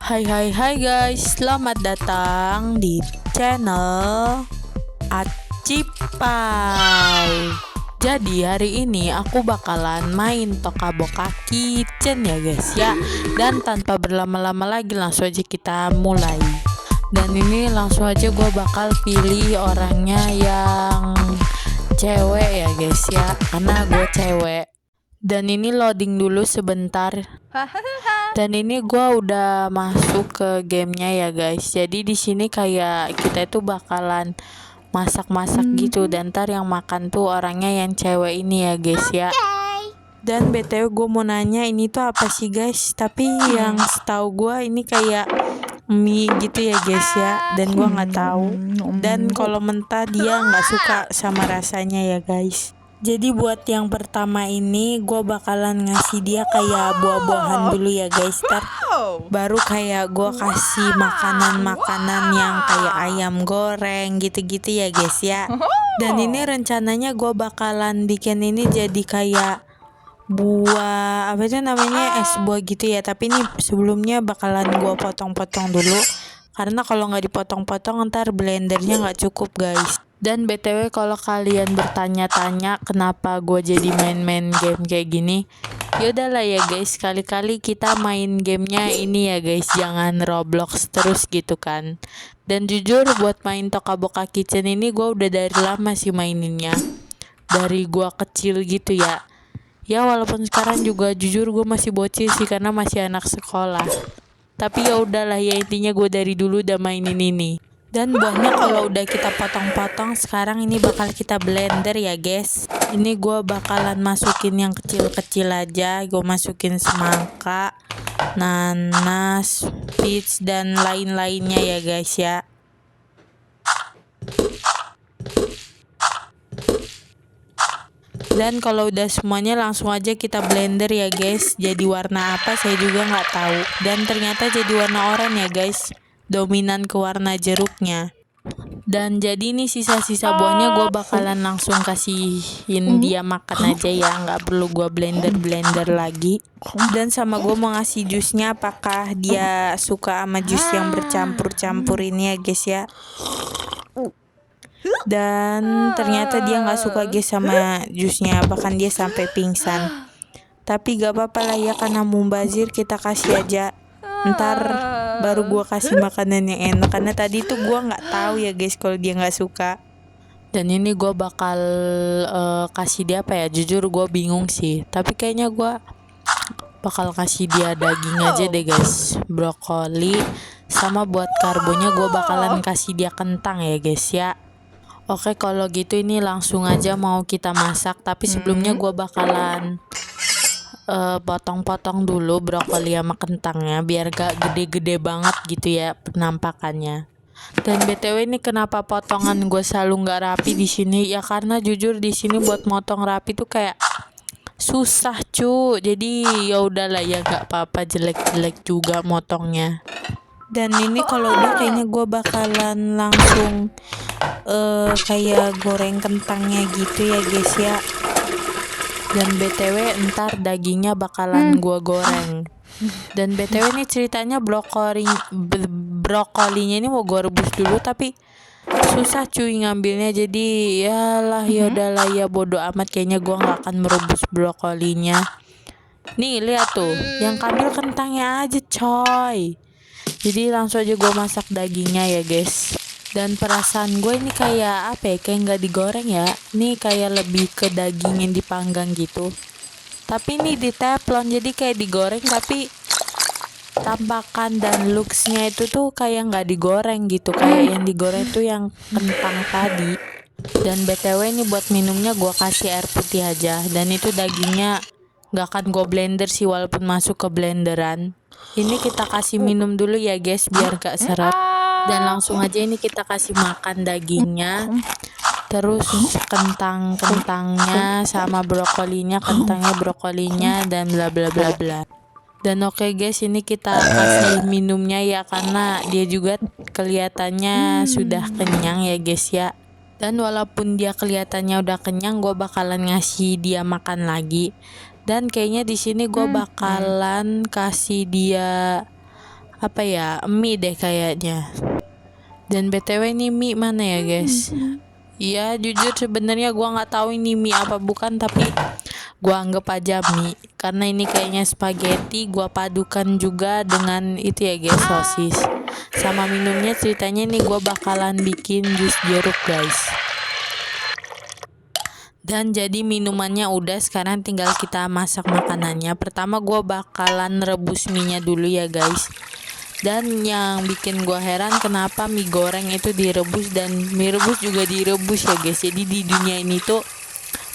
Hai hai hai guys, selamat datang di channel Acipai. Jadi hari ini aku bakalan main Toca Boca Kitchen ya guys ya. Dan tanpa berlama-lama lagi langsung aja kita mulai. Dan ini langsung aja gue bakal pilih orangnya yang cewek ya guys ya, karena gue cewek. Dan ini loading dulu sebentar. Dan ini gue udah masuk ke gamenya ya guys. Jadi di sini kayak kita itu bakalan masak-masak gitu. Dan ntar yang makan tuh orangnya yang cewek ini ya guys ya. Dan btw gue mau nanya, ini tuh apa sih guys? Tapi yang setahu gue ini kayak mie gitu ya guys ya. Dan gue nggak tahu. Dan kalau mentah dia nggak suka sama rasanya ya guys. Jadi buat yang pertama ini gue bakalan ngasih dia kayak buah-buahan dulu ya guys. Baru kayak gue kasih makanan-makanan yang kayak ayam goreng gitu-gitu ya guys ya. Dan ini rencananya gue bakalan bikin ini jadi kayak buah apa itu namanya, es buah gitu ya. Tapi ini sebelumnya bakalan gue potong-potong dulu, karena kalau nggak dipotong-potong ntar blendernya nggak cukup guys. Dan btw kalau kalian bertanya-tanya kenapa gue jadi main-main game kayak gini, yaudahlah ya guys, kali-kali kita main gamenya ini ya guys, jangan Roblox terus gitu kan. Dan jujur buat main Toca Boca Kitchen ini gue udah dari lama sih maininnya, dari gue kecil gitu ya. Ya walaupun sekarang juga jujur gue masih bocil sih karena masih anak sekolah. Tapi ya udahlah ya, intinya gue dari dulu udah mainin ini. Dan buahnya kalau udah kita potong-potong, sekarang ini bakal kita blender ya guys. Ini gue bakalan masukin yang kecil-kecil aja. Gue masukin semangka, nanas, peach dan lain-lainnya ya guys ya. Dan kalau udah semuanya langsung aja kita blender ya guys. Jadi warna apa saya juga nggak tahu. Dan ternyata jadi warna oranye ya guys, dominan ke warna jeruknya. Dan jadi ini sisa-sisa buahnya gue bakalan langsung kasihin dia makan aja ya, nggak perlu gue blender lagi. Dan sama gue mau ngasih jusnya, apakah dia suka sama jus yang bercampur-campur ini ya guys ya. Dan ternyata dia nggak suka guys sama jusnya, bahkan dia sampai pingsan. Tapi gak apa-apa lah ya, karena mubazir kita kasih aja. Ntar baru gua kasih makanan yang enak, karena tadi tuh gua nggak tahu ya guys kalau dia nggak suka. Dan ini gua bakal kasih dia apa ya, jujur gua bingung sih, tapi kayaknya gua bakal kasih dia daging aja deh guys, brokoli. Sama buat karbonya gua bakalan kasih dia kentang ya guys ya. Oke kalau gitu ini langsung aja mau kita masak. Tapi sebelumnya gua bakalan potong-potong dulu brokoli sama kentangnya biar gak gede-gede banget gitu ya penampakannya. Dan btw ini kenapa potongan gue selalu nggak rapi di sini ya, karena jujur di sini buat motong rapi tuh kayak susah cu. Jadi ya udahlah ya, nggak apa-apa, jelek-jelek juga motongnya. Dan ini kalau udah kayaknya gue bakalan langsung kayak goreng kentangnya gitu ya guys ya. Dan btw ntar dagingnya bakalan gua goreng. Dan btw ini ceritanya brokolinya ini mau gua rebus dulu, tapi susah cuy ngambilnya. Jadi yalah yaudahlah ya, bodo amat, kayaknya gua nggak akan merebus brokolinya. Nih lihat tuh, yang kambil kentangnya aja coy. Jadi langsung aja gua masak dagingnya ya guys. Dan perasaan gue ini kayak apa ya, kayak nggak digoreng ya. Ini kayak lebih ke daging yang dipanggang gitu. Tapi ini di teflon, jadi kayak digoreng tapi tampakan dan looksnya itu tuh kayak nggak digoreng gitu. Kayak yang digoreng tuh yang kentang tadi. Dan btw ini buat minumnya gue kasih air putih aja. Dan itu dagingnya nggak akan gue blender sih walaupun masuk ke blenderan. Ini kita kasih minum dulu ya guys biar gak seret. Dan langsung aja ini kita kasih makan dagingnya, terus kentangnya sama brokolinya, dan bla bla bla bla. Dan oke guys, ini kita kasih minumnya ya, karena dia juga kelihatannya sudah kenyang ya guys ya. Dan walaupun dia kelihatannya udah kenyang, gue bakalan ngasih dia makan lagi. Dan kayaknya di sini gue bakalan kasih dia apa ya, mie deh kayaknya. Dan BTW ini mie mana ya guys? Iya jujur sebenarnya gua nggak tahu ini mie apa bukan, tapi gua anggap aja mie karena ini kayaknya spaghetti. Gua padukan juga dengan itu ya guys, sosis sama minumnya. Ceritanya nih gua bakalan bikin jus jeruk guys. Dan jadi minumannya udah, sekarang tinggal kita masak makanannya. Pertama gua bakalan rebus mie-nya dulu ya guys. Dan yang bikin gua heran kenapa mie goreng itu direbus dan mie rebus juga direbus ya guys. Jadi di dunia ini tuh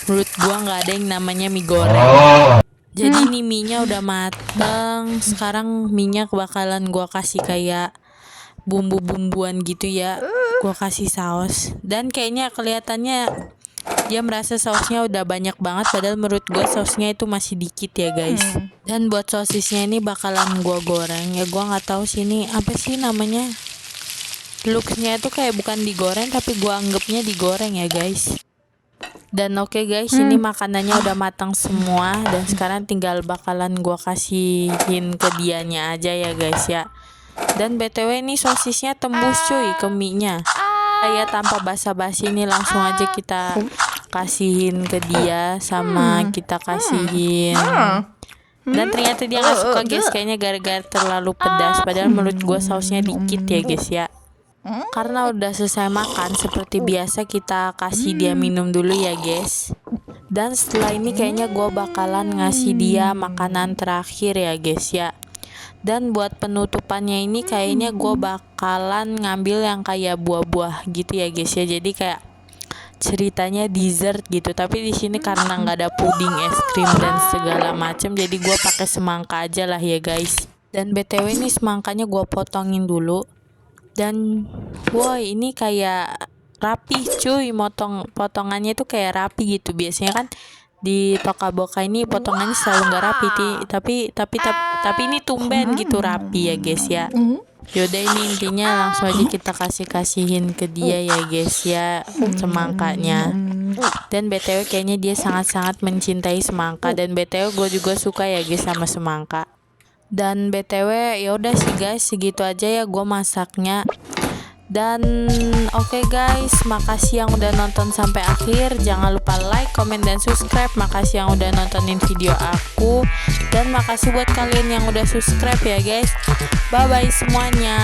menurut gua nggak ada yang namanya mie goreng. Jadi ini mie-nya udah mateng. Sekarang mie-nya bakalan gua kasih kayak bumbu-bumbuan gitu ya. Gua kasih saus. Dan kayaknya kelihatannya dia merasa sausnya udah banyak banget, padahal menurut gue sausnya itu masih dikit ya guys. Dan buat sosisnya ini bakalan gue goreng ya. Gue nggak tahu sih ini apa sih namanya. Looksnya itu kayak bukan digoreng tapi gue anggapnya digoreng ya guys. Dan oke guys, ini makanannya udah matang semua. Dan sekarang tinggal bakalan gue kasihin ke dianya aja ya guys ya. Dan BTW ini sosisnya tembus cuy ke mie-nya. Kayak tanpa basa-basi ini langsung aja kita kasihin ke dia, sama kita kasihin. Dan ternyata dia nggak suka guys, kayaknya gara-gara terlalu pedas. Padahal menurut gue sausnya dikit ya guys ya. Karena udah selesai makan, seperti biasa kita kasih dia minum dulu ya guys. Dan setelah ini kayaknya gue bakalan ngasih dia makanan terakhir ya guys ya. Dan buat penutupannya ini kayaknya gue bakalan ngambil yang kayak buah-buah gitu ya guys ya. Jadi kayak ceritanya dessert gitu. Tapi di sini karena nggak ada puding, es krim dan segala macam, jadi gue pakai semangka aja lah ya guys. Dan BTW ini semangkanya gue potongin dulu. Dan boy ini kayak rapi cuy, potongannya itu kayak rapi gitu. Biasanya kan di Tokaboka ini potongannya selalu nggak rapi, tapi ini tumben gitu rapi ya guys ya. Yaudah ini intinya langsung aja kita kasihin ke dia ya guys ya, semangkanya. Dan BTW kayaknya dia sangat-sangat mencintai semangka, dan BTW gue juga suka ya guys sama semangka. Dan BTW yaudah sih guys, segitu aja ya gue masaknya. Dan oke guys, makasih yang udah nonton sampai akhir. Jangan lupa like, comment, dan subscribe. Makasih yang udah nontonin video aku. Dan makasih buat kalian yang udah subscribe ya guys. Bye bye semuanya.